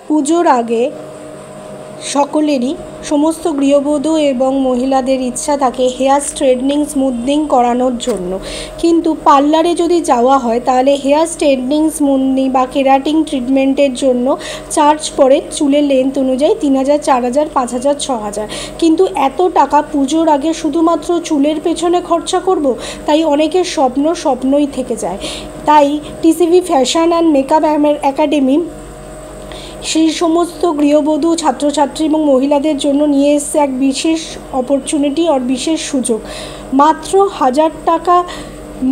পুজোর আগে সকলেরই সমস্ত গৃহবধূ এবং মহিলাদের ইচ্ছা থাকে হেয়ার স্ট্রেটনিং স্মুথনিং করানোর জন্য, কিন্তু পার্লারে যদি যাওয়া হয় তাহলে হেয়ার স্ট্রেটনিং স্মুথনিং বা কেরাটিন ট্রিটমেন্টের জন্য চার্জ পড়ে চুলের লেন্থ অনুযায়ী 3000, 4000, 5000, 6000। কিন্তু এত টাকা পুজোর আগে শুধুমাত্র চুলের পেছনে খরচা করব, তাই অনেকের স্বপ্নই থেকে যায়। তাই TCV fashion and makeup academy সেই সমস্ত গৃহবধূ, ছাত্রছাত্রী এবং মহিলাদের জন্য নিয়ে এসছে এক বিশেষ অপরচুনিটি আর বিশেষ সুযোগ। মাত্র 1000 টাকা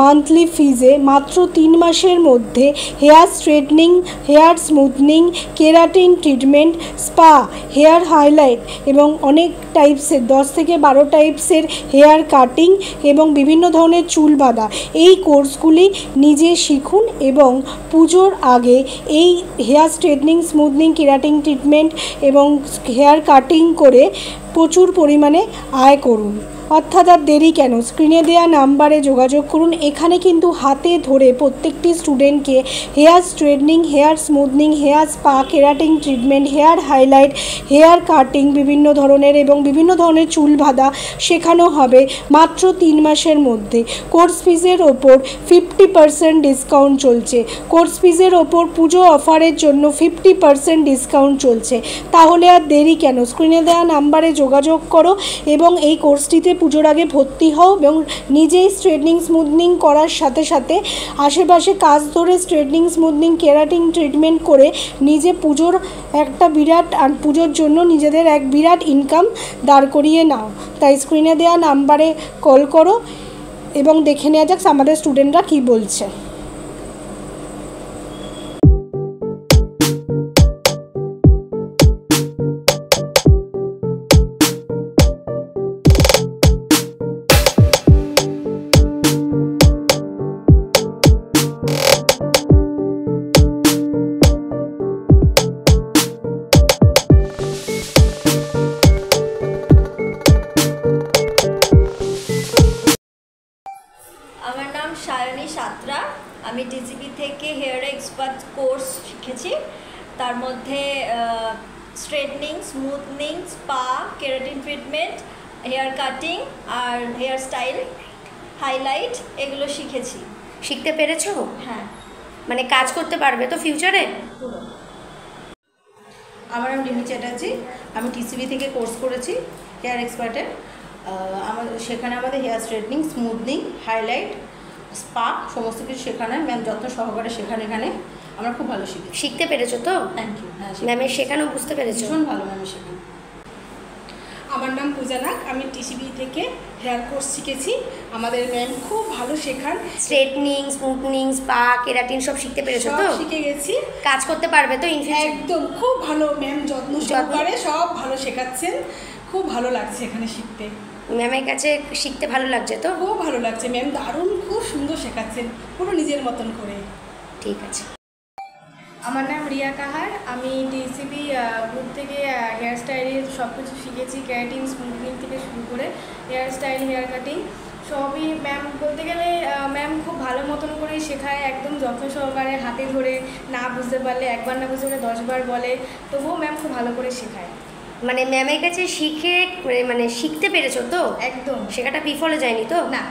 মান্থলি ফিজে মাত্র 3 মাসের মধ্যে hair straightening, hair smoothing, keratin treatment, spa, hair highlight এবং অনেক টাইপসের 10 থেকে 12 টাইপসের হেয়ার কাটিং এবং বিভিন্ন ধরনের চুল বাঁধা, এই কোর্সগুলি নিজে শিখুন এবং পুজোর আগে এই hair straightening, smoothing, keratin treatment এবং হেয়ার কাটিং করে প্রচুর পরিমাণে আয় করুন। অর্থাৎ আর দেরি কেন, স্ক্রিনে দেওয়া নাম্বারে যোগাযোগ করুন। এখানে কিন্তু হাতে ধরে প্রত্যেকটি স্টুডেন্টকে hair straightening, hair smoothing, hair spa, keratin treatment, hair highlight, hair cutting বিভিন্ন ধরনের এবং বিভিন্ন ধরনের চুল বাঁধা শেখানো হবে মাত্র 3 মাসের মধ্যে। কোর্স ফিজের ওপর 50% ডিসকাউন্ট চলছে। কোর্স ফিজের ওপর পুজো অফারের জন্য 50% ডিসকাউন্ট চলছে। তাহলে আর দেরি কেন, স্ক্রিনে দেওয়া নাম্বারে যোগাযোগ করো এবং এই কোর্সটিতে পুজোর আগে ভর্তি হও এবং নিজেই স্ট্রেটনিং স্মুথনিং করার সাথে সাথে আশেপাশে কাজ ধরে স্ট্রেটনিং স্মুথনিং কেরাটিন ট্রিটমেন্ট করে নিজে পুজোর একটা বিরাট পুজোর জন্য নিজেদের এক বিরাট ইনকাম দাঁড় করিয়ে নাও। তাই স্ক্রিনে দেওয়া নাম্বারে কল করো এবং দেখে নেওয়া যাক আমাদের স্টুডেন্টরা কী বলছে। আমার নাম সায়নী সাঁতরা। আমি টিসিবি থেকে হেয়ার এক্সপার্ট কোর্স শিখেছি। তার মধ্যে straightening, smoothing, spa, keratin treatment, hair cutting আর হেয়ার স্টাইল, হাইলাইট এগুলো শিখেছি। শিখতে পেরেছো? হ্যাঁ। মানে কাজ করতে পারবে তো ফিউচারে? পুরো। আমার নাম রিমি চ্যাটার্জি। আমি টিসিবি থেকে কোর্স করেছি হেয়ার এক্সপার্টের। সেখানে আমাদের hair straightening, smoothing, highlight, spa সমস্ত কিছু শেখানো হয়। ম্যাম যত্ন সহকারে শেখান। এখানে আমরা খুব ভালো শিখি। শিখতে পেরেছো তো? Thank you. হ্যাঁ, ম্যামের শেখানো বুঝতে পেরেছো? ভীষণ ভালো ম্যামের শেখানো। আমার নাম পূজা নাগ। আমি টিসিবি থেকে হেয়ার কোর্স শিখেছি। আমাদের ম্যাম খুব ভালো শেখান। স্ট্রেটনিং, স্মুথনিং, স্পা, কেরাটিন সব শিখতে পেরেছো তো? শিখে গেছি। কাজ করতে পারবে তো ইন ফিউচার? একদম খুব ভালো ম্যাম, যত্ন সহকারে সব ভালো শেখাচ্ছেন। খুব ভালো লাগছে এখানে শিখতে। ম্যামের কাছে শিখতে ভালো লাগছে তো? খুব ভালো লাগছে ম্যাম, দারুণ খুব সুন্দর শেখাচ্ছেন, পুরো নিজের মতন করে। ঠিক আছে। আমার নাম রিয়া কাহার। আমি টিসিবি গ্রুপ থেকে হেয়ার স্টাইলের সব কিছু শিখেছি, ক্যারাটিন, স্মুথনিং থেকে শুরু করে হেয়ার স্টাইল, হেয়ার কাটিং সবই। ম্যাম বলতে গেলে ম্যাম খুব ভালো মতন করেই শেখায়, একদম যত্ন সহকারে হাতে ধরে, না বুঝতে পারলে একবার না বুঝতে পারলে 10 বার বলে, তবুও ম্যাম খুব ভালো করে শেখায়। মানে ম্যামের কাছে শিখে মানে শিখতে পেরেছো তো? একদম। শেখাটা বিফলে যায়নি তো? না।